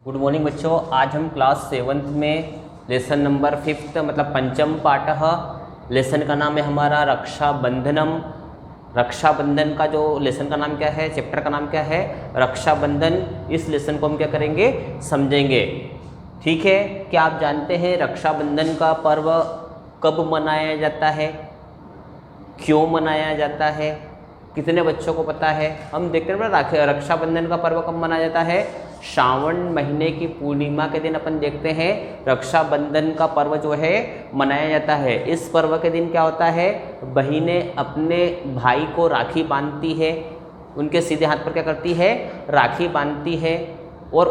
Good morning बच्चों। आज हम क्लास 7th में लेसन नंबर 5th मतलब पंचम पाठ लेसन का नाम है हमारा रक्षाबंधनम। रक्षाबंधन का जो लेसन का नाम क्या है, चैप्टर का नाम क्या है, रक्षाबंधन। इस लेसन को हम क्या करेंगे, समझेंगे। ठीक है, क्या आप जानते हैं रक्षाबंधन का पर्व कब मनाया जाता है, क्यों मनाया जाता है, कितने बच्चों को पता है? हम देखते हैं रक्षाबंधन का पर्व कब मनाया जाता है। श्रावण महीने की पूर्णिमा के दिन अपन देखते हैं रक्षाबंधन का पर्व जो है मनाया जाता है। इस पर्व के दिन क्या होता है, बहनें अपने भाई को राखी बांधती है, उनके सीधे हाथ पर क्या करती है, राखी बांधती है और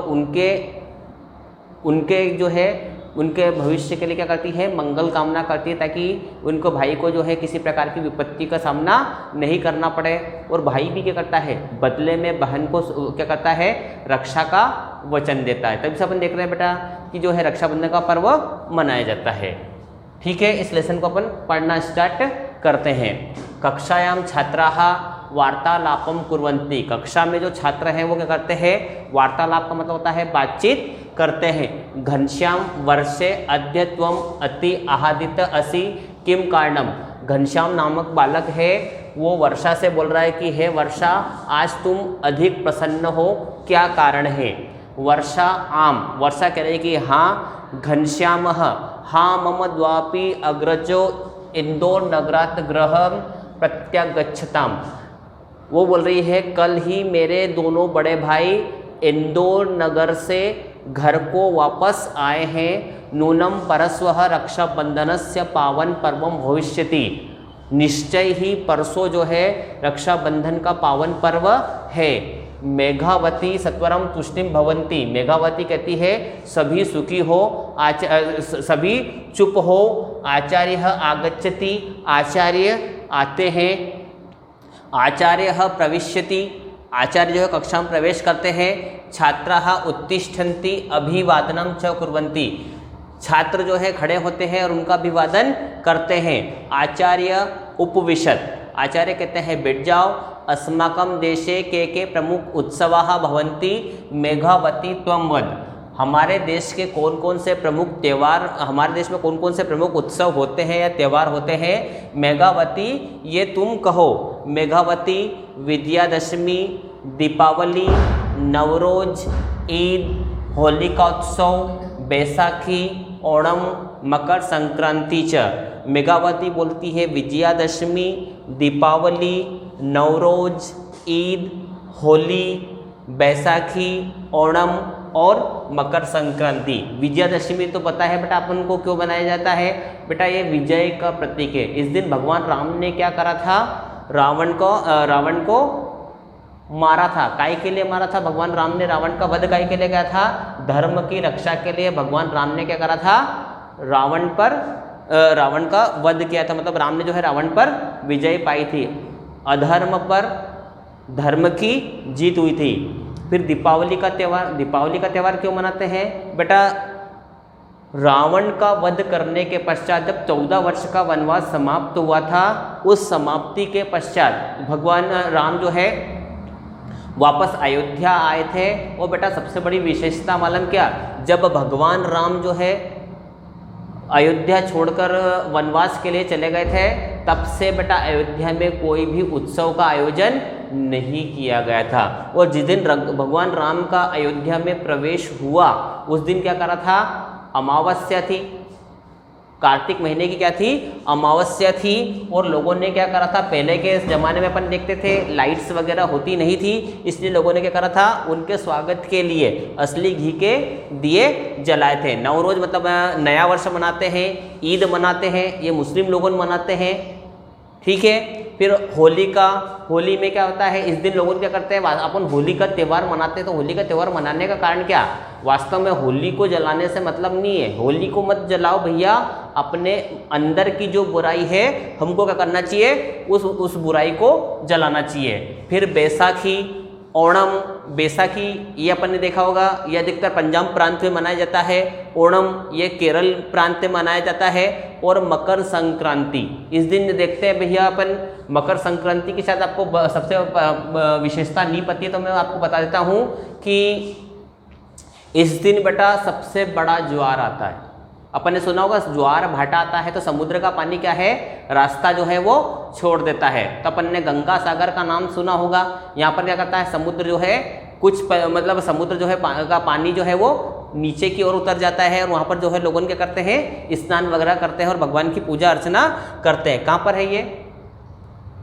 उनके जो है उनके भविष्य के लिए क्या करती है, मंगल कामना करती है, ताकि उनको भाई को जो है किसी प्रकार की विपत्ति का सामना नहीं करना पड़े। और भाई भी क्या करता है, बदले में बहन को क्या करता है, रक्षा का वचन देता है। तभी से अपन देख रहे हैं बेटा कि जो है रक्षाबंधन का पर्व मनाया जाता है। ठीक है, इस लेसन को अपन पढ़ना स्टार्ट करते हैं। कक्षायाम छात्राः वार्तालापम कुर्वन्ति। कक्षा में जो छात्र हैं वो क्या करते हैं, वार्तालाप का मतलब होता है बातचीत करते हैं। घनश्याम वर्षे अद्य त्वम अति आहादित असि किम कारणम। घनश्याम नामक बालक है, वो वर्षा से बोल रहा है कि हे वर्षा, आज तुम अधिक प्रसन्न हो, क्या कारण है? वर्षा वर्षा कह रही है कि हाँ घनश्याम हाँ मम द्वापि अग्रजो इंदौर नगरात गृहं प्रत्यागच्छताम। वो बोल रही है कल ही मेरे दोनों बड़े भाई इंदौर नगर से घर को वापस आए हैं। नूनम परस्वः रक्षाबंधनस्य पावन पर्वम भविष्यति। निश्चय ही परसों जो है रक्षाबंधन का पावन पर्व है। मेघावती सत्वरम तुष्टिम भवंती। मेघावती कहती है सभी सुखी हो, सभी चुप हो। आचार्य आगच्छति, आचार्य आते हैं। आचार्य प्रविश्यति, आचार्य जो है कक्षा में प्रवेश करते हैं। छात्राः उत्तिष्ठन्ति अभिवादनम च कुर्वन्ति। छात्र जो है खड़े होते हैं और उनका अभिवादन करते हैं। आचार्य उपविशत, आचार्य कहते हैं बैठ जाओ। अस्माकं देशे के प्रमुख उत्सवाः भवन्ति मेघावती त्वं वद। हमारे देश के कौन कौन से प्रमुख त्यौहार, हमारे देश में कौन कौन से प्रमुख उत्सव होते हैं या त्यौहार होते हैं, मेघावती ये तुम कहो। मेघावती विजयादशमी, दीपावली, नवरोज, ईद, होलिका उत्सव, बैसाखी, ओणम, मकर संक्रांति च। मेघावती बोलती है विजयादशमी, दीपावली, नवरोज, ईद, होली, बैसाखी, ओणम और मकर संक्रांति। विजयादशमी तो पता है बेटा अपन को क्यों बनाया जाता है, बेटा ये विजय का प्रतीक है। इस दिन भगवान राम ने क्या करा था, रावण को मारा था। काय के लिए मारा था भगवान राम ने? रावण का वध काय के लिए किया था? धर्म की रक्षा के लिए भगवान राम ने क्या करा था, रावण का वध किया था। मतलब राम ने जो है रावण पर विजय पाई थी, अधर्म पर धर्म की जीत हुई थी। फिर दीपावली का त्यौहार क्यों मनाते हैं बेटा? रावण का वध करने के पश्चात जब 14 वर्ष का वनवास समाप्त हुआ था, उस समाप्ति के पश्चात भगवान राम जो है वापस अयोध्या आए थे। और बेटा सबसे बड़ी विशेषता मालूम क्या, जब भगवान राम जो है अयोध्या छोड़कर वनवास के लिए चले गए थे, तब से बेटा अयोध्या में कोई भी उत्सव का आयोजन नहीं किया गया था। और जिस दिन भगवान राम का अयोध्या में प्रवेश हुआ, उस दिन क्या करा था, अमावस्या थी। कार्तिक महीने की क्या थी, अमावस्या थी। और लोगों ने क्या करा था, पहले के ज़माने में अपन देखते थे लाइट्स वगैरह होती नहीं थी, इसलिए लोगों ने क्या करा था, उनके स्वागत के लिए असली घी के दिए जलाए थे। नवरोज मतलब नया वर्ष मनाते हैं, ईद मनाते हैं, ये मुस्लिम लोगों मनाते हैं। ठीक है, फिर होली में क्या होता है, इस दिन लोग क्या करते हैं, अपन होली का त्यौहार मनाते हैं। तो होली का त्यौहार मनाने का कारण क्या, वास्तव में होली को जलाने से मतलब नहीं है। होली को मत जलाओ भैया, अपने अंदर की जो बुराई है हमको क्या करना चाहिए, उस बुराई को जलाना चाहिए। फिर बैसाखी, ओणम, बैसाखी ये अपन ने देखा होगा, ये अधिकतर पंजाब प्रांत में मनाया जाता है। ओणम ये केरल प्रांत में मनाया जाता है। और मकर संक्रांति, इस दिन देखते हैं भैया अपन मकर संक्रांति के साथ आपको सबसे विशेषता नहीं पता है तो मैं आपको बता देता हूँ कि इस दिन बेटा सबसे बड़ा ज्वार आता है। अपन ने सुना होगा ज्वार भाटा आता है तो समुद्र का पानी क्या है, रास्ता जो है वो छोड़ देता है। तो अपन ने गंगा सागर का नाम सुना होगा। यहाँ पर क्या करता है, समुद्र जो है कुछ मतलब समुद्र जो है का पानी जो है वो नीचे की ओर उतर जाता है और वहाँ पर जो है लोगों क्या करते हैं, स्नान वगैरह करते हैं और भगवान की पूजा अर्चना करते हैं। कहाँ पर है ये,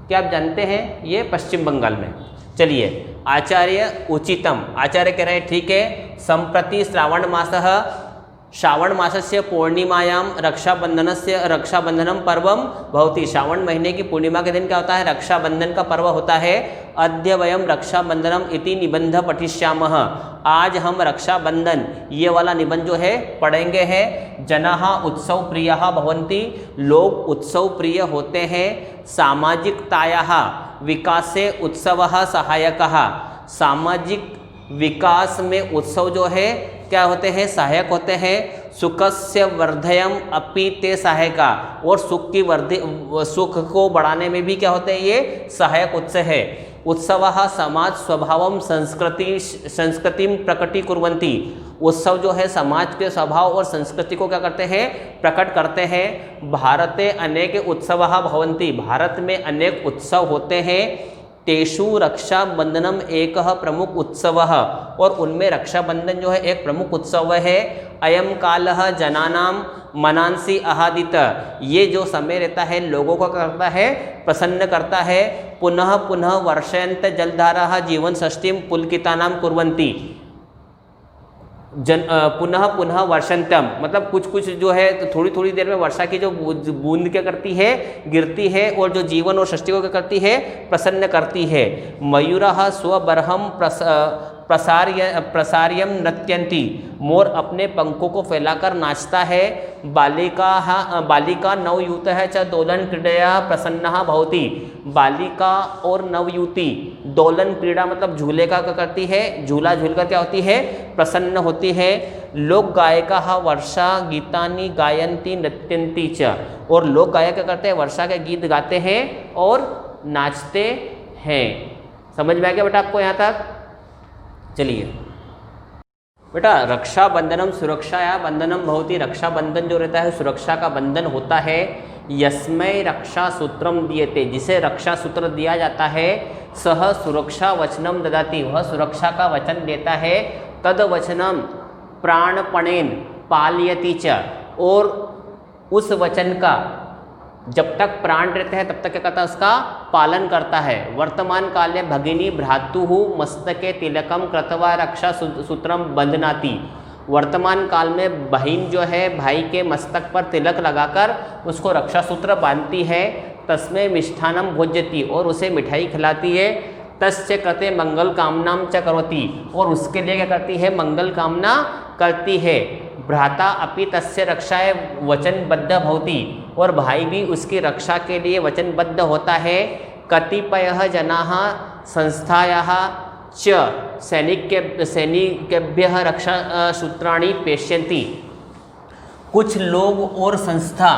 क्या आप जानते हैं? ये पश्चिम बंगाल में। चलिए, आचार्य उचितम, आचार्य कह रहे हैं ठीक है, संप्रति श्रावण मासस्य पूर्णिमायां रक्षाबंधनम पर्वम भवति। श्रावण महीने की पूर्णिमा के दिन क्या होता है, रक्षाबंधन का पर्व होता है। अद्य वयम रक्षाबंधनम इति निबंध पठिष्यामः, आज हम रक्षाबंधन ये वाला निबंध जो है पढ़ेंगे हैं। जनाः उत्सव प्रियाः भवन्ति, लोग उत्सव प्रिय होते हैं। सामाजिकतायाः विकासे उत्सवः सहायकः, सामाजिक विकास में उत्सव जो है क्या होते हैं, सहायक होते हैं। सुखस्य वर्धयम अपि ते सहायका, और सुख को बढ़ाने में भी क्या होते हैं, ये सहायक उत्सव है। उत्सवः समाज स्वभावम संस्कृतिम प्रकटीकुर्वन्ति, उत्सव जो है समाज के स्वभाव और संस्कृति को क्या करते हैं, प्रकट करते हैं। भारते अनेक उत्सवः भवन्ति, भारत में अनेक उत्सव होते हैं। तेषु रक्षाबंधनम एक प्रमुख उत्सव, और उनमें रक्षाबंधन जो है एक प्रमुख उत्सव है। अयम कालः जनानाम मनांसि आहादित, ये जो समय रहता है लोगों को करता है, प्रसन्न करता है। पुनः पुनः वर्षयन्त जलधाराः जीवन षष्ठीम पुलकितानाम कुर्वन्ति, पुनः पुनः वर्षंतम, मतलब कुछ कुछ जो है तो थोड़ी थोड़ी देर में वर्षा की जो बूंद क्या करती है, गिरती है, और जो जीवन और सृष्टि को क्या करती है, प्रसन्न करती है। मयूरः स्वबर्हम प्रसार्यम नृत्यन्ति, मोर अपने पंखों को फैलाकर नाचता है। बालिका नवयूतः च दोलन क्रीडया प्रसन्नः भवति, बालिका और नवयुवती दोलन क्रीड़ा मतलब झूले का क्या करती है, झूला झूलकर क्या होती है, प्रसन्न होती है। लोक गायकाः वर्षा गीतानि गायन्ति नृत्यन्ति च, और लोक गायक क्या करते हैं, वर्षा के गीत गाते हैं और नाचते हैं। समझ में आ गया बेटा आपको यहाँ तक? चलिए बेटा, रक्षाबंधनम सुरक्षाया बंधनम भवति, रक्षाबंधन जो रहता है सुरक्षा का बंधन होता है। यस्मै रक्षा सूत्रम दीयते, जिसे रक्षा सूत्र दिया जाता है। सह सुरक्षा वचनम ददाति, वह सुरक्षा का वचन देता है। तद वचनम प्राणपणेन पालयति च, और उस वचन का जब तक प्राण रहते हैं तब तक क्या करता है, उसका पालन करता है। वर्तमान काल में भगिनी भ्रातुः मस्तके तिलकम कृत्वा रक्षा सूत्रम बंधनाति, वर्तमान काल में बहन जो है भाई के मस्तक पर तिलक लगाकर उसको रक्षा सूत्र बांधती है। तस्मै मिष्ठानम भोज्यति, और उसे मिठाई खिलाती है। तस्य कृते मंगल कामनाम च करोति, और उसके लिए क्या करती है, मंगल कामना करती है। भ्राता अपि तस्य रक्षाय वचनबद्ध भवति, और भाई भी उसकी रक्षा के लिए वचनबद्ध होता है। कतिपयः जनाः संस्थायाः च सैनिकेभ्यः रक्षा सूत्राणि प्रेषयन्ति, कुछ लोग और संस्था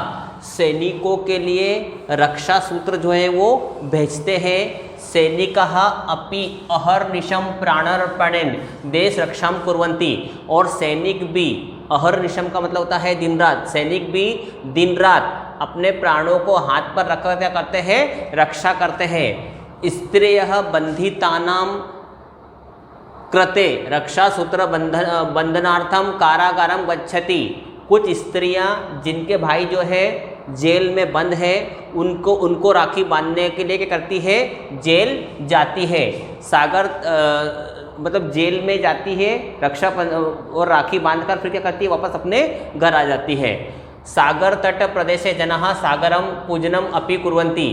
सैनिकों के लिए रक्षा सूत्र जो है वो भेजते हैं। सैनिकाः अपि अहर्निशम प्राणार्पणेन देश रक्षाम कुर्वन्ति, और सैनिक भी, अहर्निशम का मतलब होता है दिन रात, सैनिक भी दिन रात अपने प्राणों को हाथ पर रखकर क्या करते हैं, रक्षा करते हैं। स्त्रियः बंधितानां कृते रक्षा सूत्र बंधनार्थम कारागारम गच्छति, कुछ स्त्रियां जिनके भाई जो है जेल में बंद है उनको राखी बांधने के लिए क्या करती है, जेल जाती है। सागर मतलब जेल में जाती है रक्षा और राखी बांधकर फिर क्या करती है, वापस अपने घर आ जाती है। सागर तट प्रदेशे जनाः सागरम पूजनम अपि कुर्वन्ति,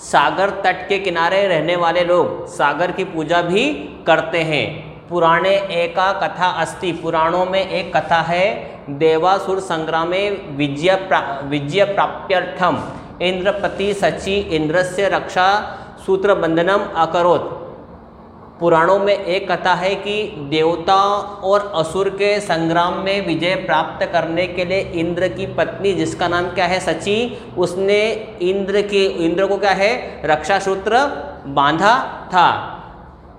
सागर तट के किनारे रहने वाले लोग सागर की पूजा भी करते हैं। पुराणे एका कथा अस्ति, पुराणों में एक कथा है। देवासुर संग्रामे विजय प्राप्त्यर्थम इंद्रपति सची इंद्रस्य रक्षा सूत्र बंधनम अकरोत्। पुराणों में एक कथा है कि देवता और असुर के संग्राम में विजय प्राप्त करने के लिए इंद्र की पत्नी जिसका नाम क्या है, सची, उसने इंद्र को क्या है, रक्षा सूत्र बांधा था।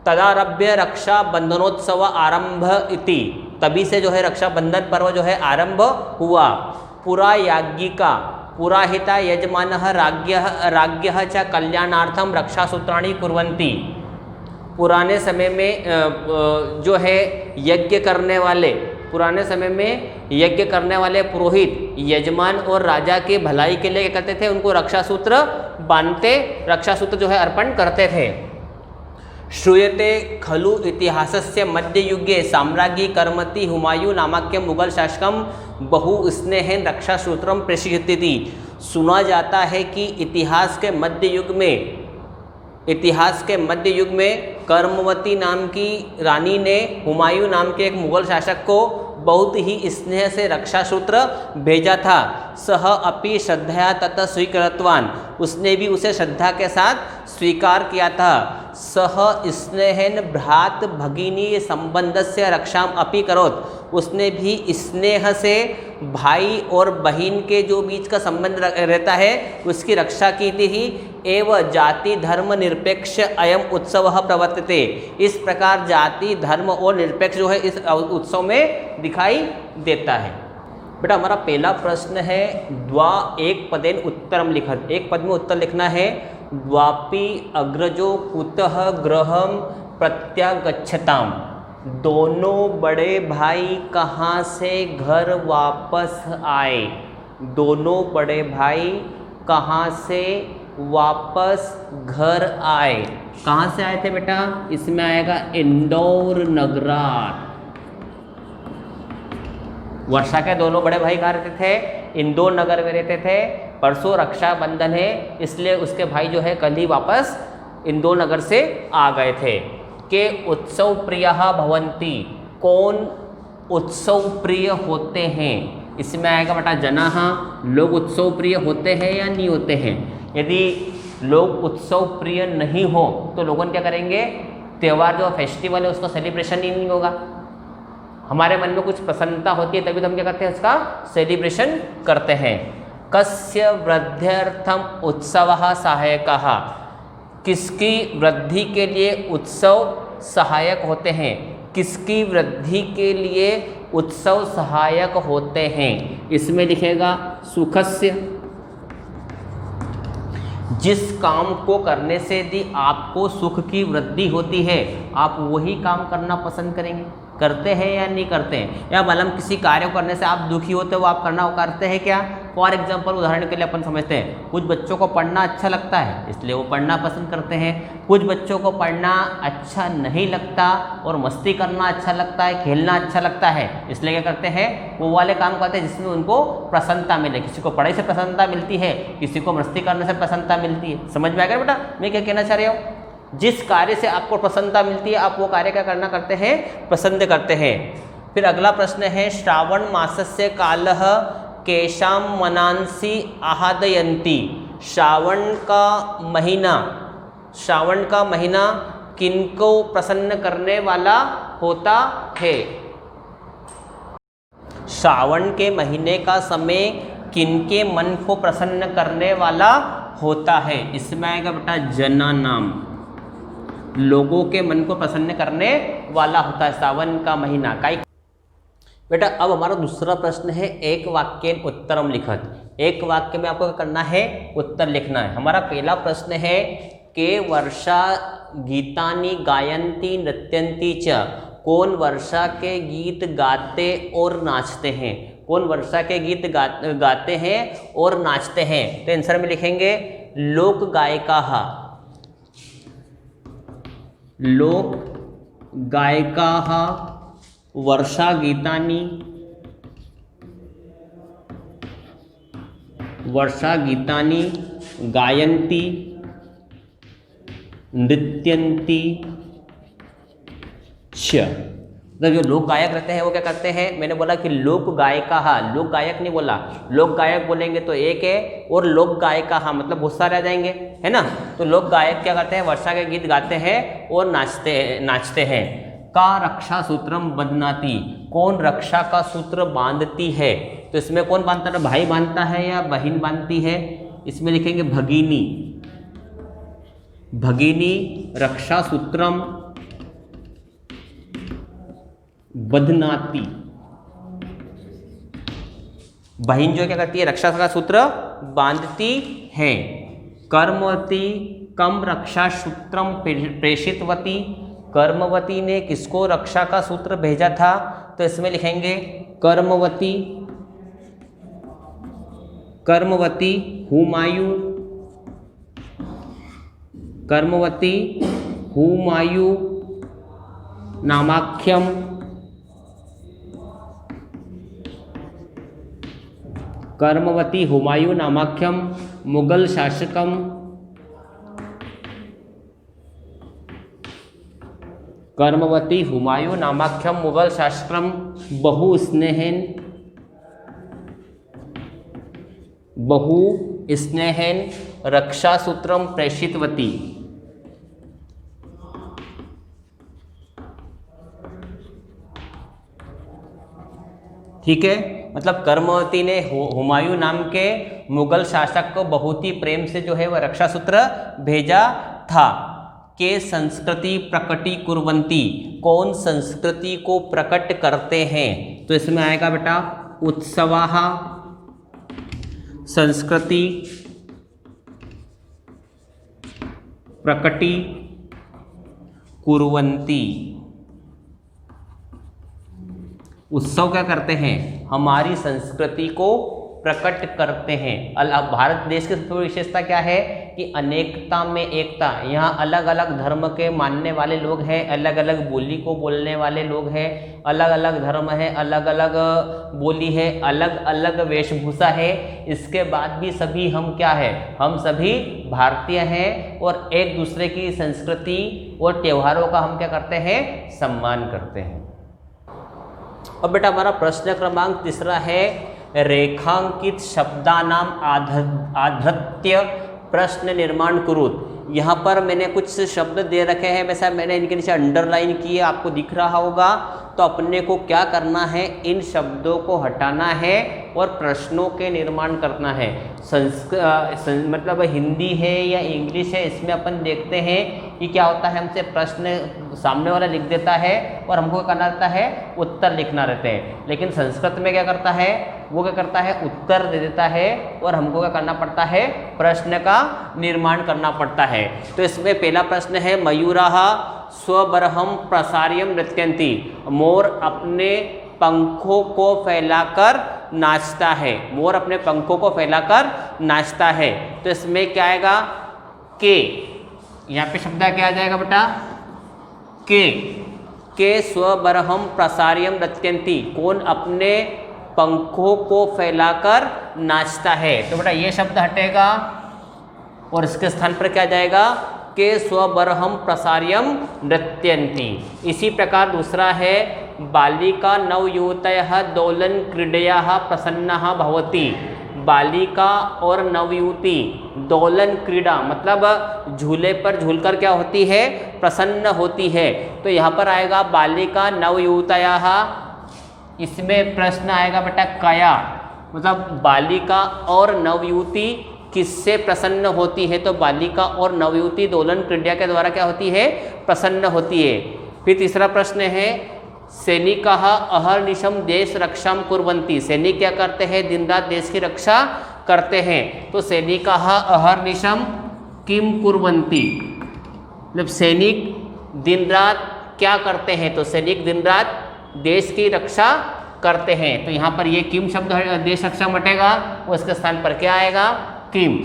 तदारभ्य रक्षा बंधनोत्सव आरंभ इति, तभी से जो है रक्षाबंधन पर्व जो है आरंभ हुआ। पुरा याज्ञिका पुराहिता यजमानः राज्ञः च कल्याणार्थम रक्षासूत्राणि कुर्वन्ति। पुराने समय में जो है यज्ञ करने वाले, पुराने समय में यज्ञ करने वाले पुरोहित यजमान और राजा की भलाई के लिए क्या करते थे, उनको रक्षासूत्र बांधते, रक्षासूत्र जो है अर्पण करते थे। श्रूयते खलु इतिहासस्य मध्ययुगे साम्राज्ञी कर्मति हुमायूं नामक्य मुगल शासकम बहु स्नेहेन रक्षासूत्रम प्रेषयति। सुना जाता है कि इतिहास के मध्य युग में कर्मवती नाम की रानी ने हुमायूं नाम के एक मुगल शासक को बहुत ही स्नेह से रक्षासूत्र भेजा था। सह अपि श्रद्धया तत स्वीकृतवान, उसने भी उसे श्रद्धा के साथ स्वीकार किया था। सह स्नेहन भ्रात भगिनी संबंधस्य रक्षाम अपि करोत, उसने भी स्नेह से भाई और बहन के जो बीच का संबंध रहता है उसकी रक्षा की थी। एवं जाति धर्म निरपेक्ष अयम उत्सव प्रवर्तते, इस प्रकार जाति धर्म और निरपेक्ष जो है इस उत्सव में दिखाई देता है। बेटा हमारा पहला प्रश्न है द्वा एक पदेन उत्तरम लिखत, एक पद में उत्तर लिखना है। द्वापि अग्रजो कुतः गृहम प्रत्यागच्छताम, दोनों बड़े भाई कहाँ से घर वापस आए। दोनों बड़े भाई कहाँ से वापस घर आए। कहाँ से आए थे बेटा, इसमें आएगा इंदौर नगरात। वर्षा के दोनों बड़े भाई कहाँ रहते थे, इंदौर नगर में रहते थे। परसों रक्षाबंधन है इसलिए उसके भाई जो है कल ही वापस इंदौर नगर से आ गए थे। के उत्सव प्रिय भवंती, कौन उत्सव प्रिय होते हैं, इसमें आएगा बेटा जनाः, लोग उत्सव प्रिय होते हैं या नहीं होते हैं। यदि लोग उत्सव प्रिय नहीं हो तो लोगों क्या करेंगे, त्यौहार जो फेस्टिवल है उसका सेलिब्रेशन ही नहीं होगा। हमारे मन में कुछ प्रसन्नता होती है तभी तो हम क्या करते हैं, उसका सेलिब्रेशन करते हैं। कस्य वृद्ध्यर्थम उत्सवः सहायकः, किसकी वृद्धि के लिए उत्सव सहायक होते हैं, किसकी वृद्धि के लिए उत्सव सहायक होते हैं। इसमें लिखेगा सुखस्य, जिस काम को करने से यदि आपको सुख की वृद्धि होती है आप वही काम करना पसंद करेंगे। करते हैं या नहीं करते हैं, या बलम किसी कार्य करने से आप दुखी होते हो आप करना करते हैं क्या। फॉर एग्जाम्पल उदाहरण के लिए अपन समझते हैं, कुछ बच्चों को पढ़ना अच्छा लगता है इसलिए वो पढ़ना पसंद करते हैं, कुछ बच्चों को पढ़ना अच्छा नहीं लगता और मस्ती करना अच्छा लगता है, खेलना अच्छा लगता है, इसलिए क्या करते हैं वो वाले काम करते हैं जिसमें उनको प्रसन्नता मिले। किसी को पढ़ाई से प्रसन्नता मिलती है, किसी को मस्ती करने से प्रसन्नता मिलती है। समझ में आ गया बेटा मैं क्या कहना चाह रही हूँ। जिस कार्य से आपको प्रसन्नता मिलती है आप वो कार्य क्या करना करते हैं, पसंद करते हैं। फिर अगला प्रश्न है श्रावण मासस्य कालः केशाम मनांसि आहादयन्ति, श्रावण का महीना किनको प्रसन्न करने वाला होता है। श्रावण के महीने का समय किनके मन को प्रसन्न करने वाला होता है। इसमें आएगा बेटा जना नाम, लोगों के मन को प्रसन्न करने वाला होता है सावन का महीना का। बेटा अब हमारा दूसरा प्रश्न है एक वाक्य उत्तरम लिखत, एक वाक्य में आपको करना है उत्तर लिखना है। हमारा पहला प्रश्न है के वर्षा गीतानि गायन्ति नृत्यन्ति च, कौन वर्षा के गीत गाते और नाचते हैं। कौन वर्षा के गीत गाते हैं और नाचते हैं। तो आंसर में लिखेंगे लोक गायिकाः, लोक गायिकाः वर्षा गीतानि गायन्ति नृत्यन्ति च। मतलब जो लोक गायक रहते हैं वो क्या करते हैं, मैंने बोला कि लोक गायिकाः, लोक गायक नहीं बोला, लोक गायक बोलेंगे तो एक है और लोक गायिकाः मतलब बहुत सारे आ जाएंगे है ना। तो लोक गायक क्या करते हैं, वर्षा के गीत गाते हैं और नाचते हैं। का रक्षा सूत्रम बध्नाति, कौन रक्षा का सूत्र बांधती है। तो इसमें कौन बांधता है, भाई बांधता है या बहन बांधती है। इसमें लिखेंगे भगिनी, भगिनी रक्षा सूत्रम बध्नाति, बहन जो क्या करती है, रक्षा का सूत्र बांधती है। कर्मवती कम रक्षा सूत्रम प्रेषितवती, कर्मवती ने किसको रक्षा का सूत्र भेजा था, तो इसमें लिखेंगे कर्मवती, कर्मवती हुमायूं, कर्मवती हुमायूं नामाख्यम, कर्मवती हुमायूं नामाख्यम मुगल शासकम, कर्मवती हुमायूं नामाख्यम मुगल शासकम बहु स्नेहन, बहु स्नेहन रक्षा सूत्रम प्रेषितवती। ठीक है, मतलब कर्मवती ने हुमायूं नाम के मुगल शासक को बहुत ही प्रेम से जो है वह रक्षा सूत्र भेजा था। के संस्कृति प्रकटी कुर्वन्ति, कौन संस्कृति को प्रकट करते हैं, तो इसमें आएगा बेटा उत्सवाः, संस्कृति प्रकटी कुर्वन्ति। उत्सव क्या करते हैं, हमारी संस्कृति को प्रकट करते हैं। भारत देश की सबसे बड़ी विशेषता क्या है कि अनेकता में एकता। यहाँ अलग अलग धर्म के मानने वाले लोग हैं, अलग अलग बोली को बोलने वाले लोग हैं, अलग अलग धर्म है, अलग अलग बोली है, अलग अलग वेशभूषा है। इसके बाद भी सभी हम क्या है, हम सभी भारतीय हैं और एक दूसरे की संस्कृति और त्योहारों का हम क्या करते हैं, सम्मान करते हैं। अब बेटा हमारा प्रश्न क्रमांक 3 है, रेखांकित शब्दानाम आधृत्य प्रश्न निर्माण कुरुत। यहाँ पर मैंने कुछ शब्द दे रखे हैं, वैसा मैंने इनके नीचे अंडरलाइन किए, आपको दिख रहा होगा। तो अपने को क्या करना है, इन शब्दों को हटाना है और प्रश्नों के निर्माण करना है। मतलब हिंदी है या इंग्लिश है, इसमें अपन देखते हैं कि क्या होता है, हमसे प्रश्न सामने वाला लिख देता है और हमको क्या करना रहता है, उत्तर लिखना रहते हैं। लेकिन संस्कृत में क्या करता है, वो क्या करता है, उत्तर दे देता है और हमको क्या करना पड़ता है, प्रश्न का निर्माण करना पड़ता है। तो इसमें पहला प्रश्न है, मयूराः स्वबर्हम प्रसार्यम नृत्यन्ति, मोर अपने पंखों को फैलाकर नाचता है, मोर अपने पंखों को फैलाकर नाचता है। तो इसमें क्या आएगा, के, यहाँ पे शब्द क्या आ जाएगा बेटा, के स्वबर्हम प्रसार्यम नृत्यन्ति, कौन अपने पंखों को फैलाकर नाचता है। तो बेटा ये शब्द हटेगा और इसके स्थान पर क्या जाएगा, के स्वबर्हम प्रसार्यम नृत्यन्ति। इसी प्रकार दूसरा है, बालिका नवयुवतयः दोलन क्रीडया प्रसन्ना भवति, बालिका और नवयुवती दोलन क्रीड़ा मतलब झूले पर झूलकर क्या होती है, प्रसन्न होती है। तो यहाँ पर आएगा बालिका नवयुवतयः, इसमें प्रश्न आएगा बेटा कया, मतलब बालिका और नवयुवती किससे प्रसन्न होती है, तो बालिका और नवयुवती दोलन क्रीड़ा के द्वारा क्या होती है, प्रसन्न होती है। फिर तीसरा प्रश्न है, सैनिकाः अहर्निशम देश रक्षाम कुर्वन्ति, सैनिक क्या करते हैं, दिन रात देश की रक्षा करते हैं। तो सैनिकाः अहर्निशम किम कुर्वन्ति, मतलब सैनिक दिन रात क्या करते हैं, तो सैनिक दिन रात देश की रक्षा करते हैं। तो यहाँ पर ये किम शब्द देश रक्षा हटेगा, उसके स्थान पर क्या आएगा, किम।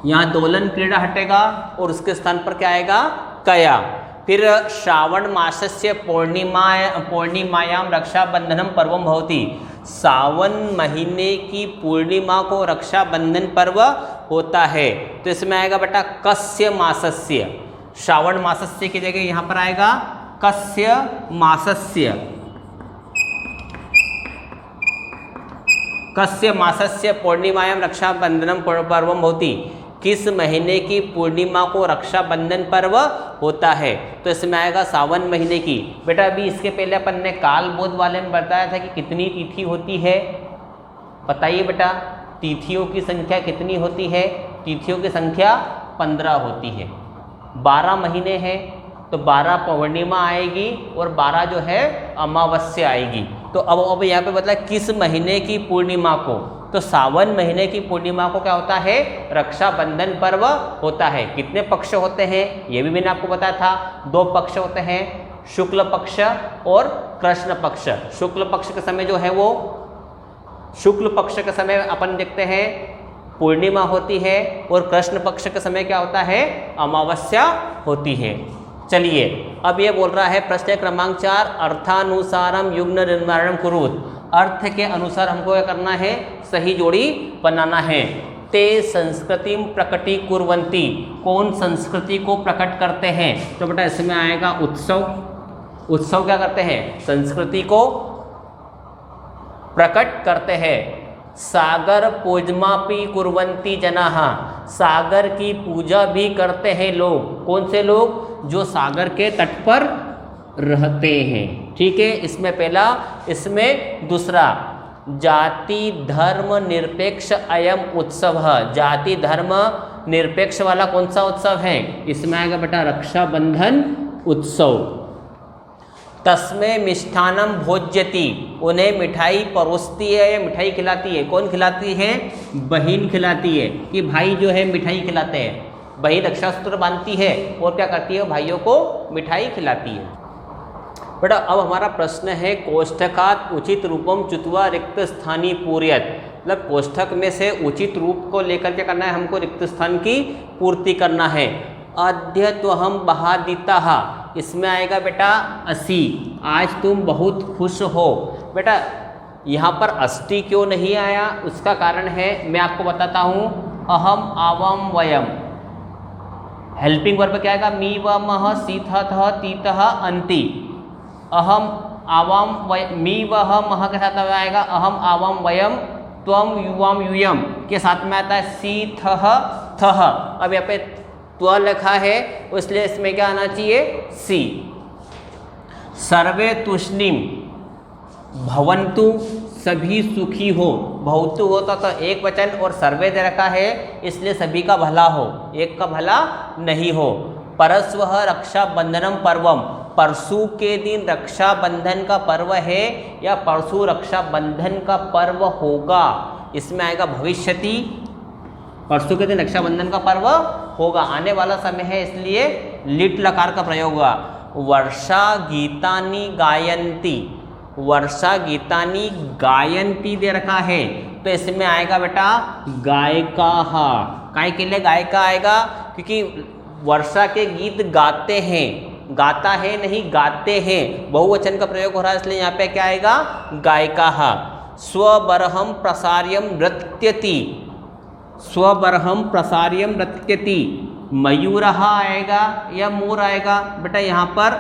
यहाँ दोलन क्रीड़ा हटेगा और उसके स्थान पर क्या आएगा, कया। फिर श्रावण मासस्य पूर्णिमायां रक्षाबंधनम पर्वम भवति, सावन महीने की पूर्णिमा को रक्षाबंधन पर्व होता है। तो इसमें आएगा बेटा कस्य मासस्य, श्रावण मासस्य की जगह यहाँ पर आएगा कस्य मासस्य, कस्य मासस्य पूर्णिमायां रक्षाबंधनम पर्वम भवति, किस महीने की पूर्णिमा को रक्षाबंधन पर्व होता है। तो इसमें आएगा सावन महीने की। बेटा अभी इसके पहले अपन ने काल बोध वाले में बताया था कि कितनी तिथि होती है, बताइए बेटा तिथियों की संख्या कितनी होती है, तिथियों की संख्या 15 होती है। 12 महीने हैं तो 12 पूर्णिमा आएगी और 12 जो है अमावस्या आएगी। तो अब यहाँ पे बतला किस महीने की पूर्णिमा को, तो सावन महीने की पूर्णिमा को क्या होता है, रक्षाबंधन पर्व होता है। कितने पक्ष होते हैं ये भी मैंने आपको बताया था, 2 पक्ष होते हैं, शुक्ल पक्ष और कृष्ण पक्ष। शुक्ल पक्ष के समय जो है वो, शुक्ल पक्ष के समय अपन देखते हैं पूर्णिमा होती है और कृष्ण पक्ष के समय क्या होता है, अमावस्या होती है। चलिए अब ये बोल रहा है प्रश्न क्रमांक 4, अर्थानुसारम युग्म निर्माणम कुरुत। अर्थ के अनुसार हमको क्या करना है, सही जोड़ी बनाना है। ते संस्कृतिम प्रकटी कुर्वन्ति, कौन संस्कृति को प्रकट करते हैं, तो बेटा इसमें आएगा उत्सव। उत्सव क्या करते हैं, संस्कृति को प्रकट करते हैं। सागर पूजमापि कुर्वन्ति जनाः, सागर की पूजा भी करते हैं लोग। कौन से लोग, जो सागर के तट पर रहते हैं। ठीक है, इसमें पहला, इसमें दूसरा, जाति धर्म निरपेक्ष अयम उत्सव। जाति धर्म निरपेक्ष वाला कौन सा उत्सव है, इसमें आएगा बेटा रक्षाबंधन उत्सव। तस्मै मिष्ठानम भोज्यति, उन्हें मिठाई परोसती है या मिठाई खिलाती है। कौन खिलाती है, बहन खिलाती है, कि भाई जो है मिठाई खिलाते हैं। बहन रक्षासूत्र बांधती है और क्या करती है, भाइयों को मिठाई खिलाती है। बेटा अब हमारा प्रश्न है, कोष्ठकात उचित रूपम चुत्वा रिक्त स्थानी पूर्यत, मतलब कोष्ठक में से उचित रूप को लेकर के करना है हमको, रिक्त स्थान की पूर्ति करना है। अद्य त्वहम बहादितः, इसमें आएगा बेटा 80, आज तुम बहुत खुश हो। बेटा यहाँ पर अष्टि क्यों नहीं आया, उसका कारण है मैं आपको बताता हूँ। अहम आवाम वयम, हेल्पिंग वर्ब क्या आएगा, मी व मह सीथ तीतः अंति। अहम आवाम मी वह मह के साथ आएगा अहम आवाम वयम, त्वम युवाम यूयम के साथ में आता है सी थह थह। अब यहाँ पे त्व लिखा है इसलिए इसमें क्या आना चाहिए, सी। सर्वे तुष्णिम भवन्तु, सभी सुखी हो। भवतु होता तो एक वचन और सर्वे दे रखा है इसलिए सभी का भला हो, एक का भला नहीं हो। परस्वः रक्षाबंधनम पर्वम, परसों के दिन रक्षाबंधन का पर्व है या परसों रक्षाबंधन का पर्व होगा, इसमें आएगा भविष्यति। परसों के दिन रक्षाबंधन का पर्व होगा, आने वाला समय है इसलिए लिट लकार का प्रयोग होगा। वर्षा गीतानि गायन्ति, वर्षा गीतानि गायन्ति दे रखा है तो इसमें आएगा बेटा गायिका। काय के लिए गायिका आएगा, क्योंकि वर्षा के गीत गाते हैं, गाता है नहीं गाते हैं, बहुवचन का प्रयोग हो रहा है इसलिए यहाँ पे क्या आएगा, गायिका। स्वबरहम प्रसार्यम नृत्यति, स्वबरहम प्रसार्यम नृत्यति। मयूरः आएगा या मोर आएगा, बेटा यहाँ पर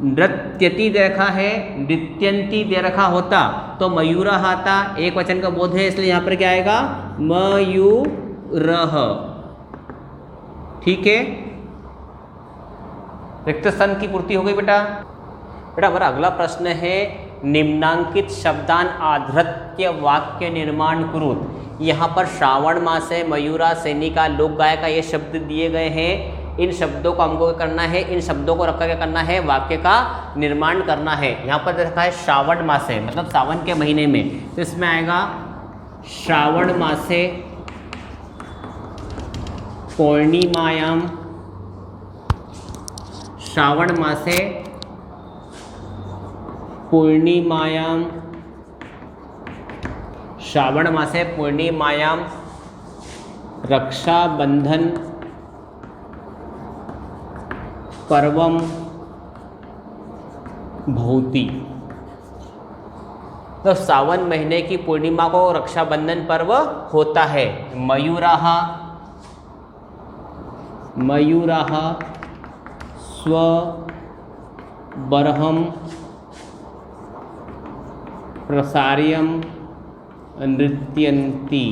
नृत्यति दे रखा है, नृत्यंती दे रखा होता तो मयूरः आता, एक वचन का बोध है इसलिए यहाँ पर क्या आएगा, मयूरः। ठीक है, रिक्त स्थान की पूर्ति हो गई बेटा। बेटा हमारा अगला प्रश्न है, निम्नांकित शब्दान आधृत्य वाक्य निर्माण कुरुत। यहाँ पर श्रावण मास है, मयूरा, सैनिका, लोक गायका ये शब्द दिए गए हैं। इन शब्दों को हमको क्या करना है, इन शब्दों को रखकर क्या करना है, वाक्य का निर्माण करना है। यहाँ पर देखा है श्रावण मास है मतलब सावन के महीने में, तो इसमें आएगा श्रावण मासे पूर्णिमायाम, श्रावण मासे पूर्णिमायाम, श्रावण मासे पूर्णिमायाम रक्षाबंधन पर्वम भवति। तो सावन महीने की पूर्णिमा को रक्षाबंधन पर्व होता है। मयूराः, मयूराः स्वबरहम प्रसार्यम नृत्यन्ति।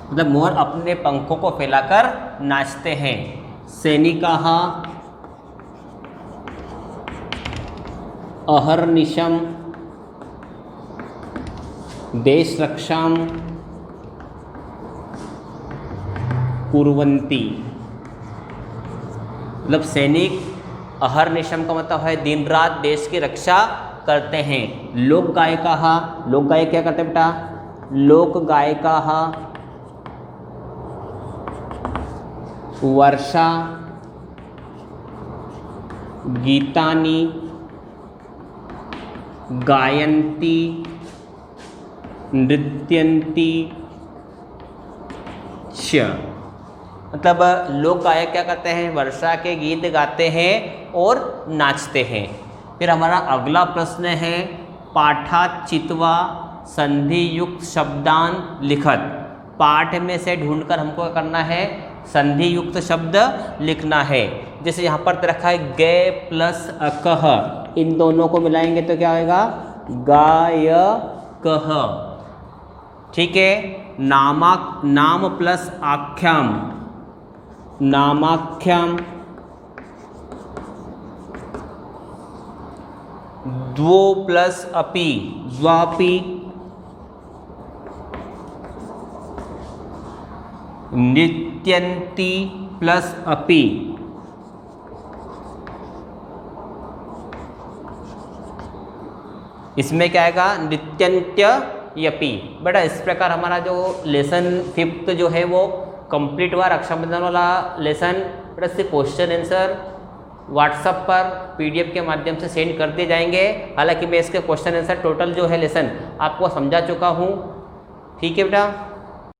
मतलब मोर अपने पंखों को फैलाकर नाचते हैं। सैनिकाः अहर्निशम देश रक्षाम कुर्वन्ति, मतलब सैनिक अहर्निशम का मतलब है दिन रात देश की रक्षा करते हैं। लोक गायकाः, लोक गायक क्या करते हैं बेटा? लोक गायकाः वर्षा गीतानि गायन्ति नृत्यन्ति च, मतलब लोक गायक क्या करते हैं? वर्षा के गीत गाते हैं और नाचते हैं। फिर हमारा अगला प्रश्न है पाठात् चित्वा संधि युक्त शब्दान लिखत। पाठ में से ढूंढकर हमको क्या करना है? संधि युक्त शब्द लिखना है। जैसे यहाँ पर रखा है गे प्लस अकह, इन दोनों को मिलाएंगे तो क्या होगा? गायकः। ठीक है। नाम प्लस आख्याम, नामाख्याम। द्वो प्लस अपि, द्वापि। नृत्यन्ति प्लस अपि, इसमें क्या आएगा? नृत्यन्त्य यपि। बेटा इस प्रकार हमारा जो लेसन 5th जो है वो कंप्लीट हुआ, रक्षाबंधन वाला लेसन। बेटा इससे क्वेश्चन आंसर व्हाट्सएप पर PDF के माध्यम से सेंड कर दिए जाएंगे। हालांकि मैं इसके क्वेश्चन आंसर टोटल जो है लेसन आपको समझा चुका हूँ। ठीक है बेटा।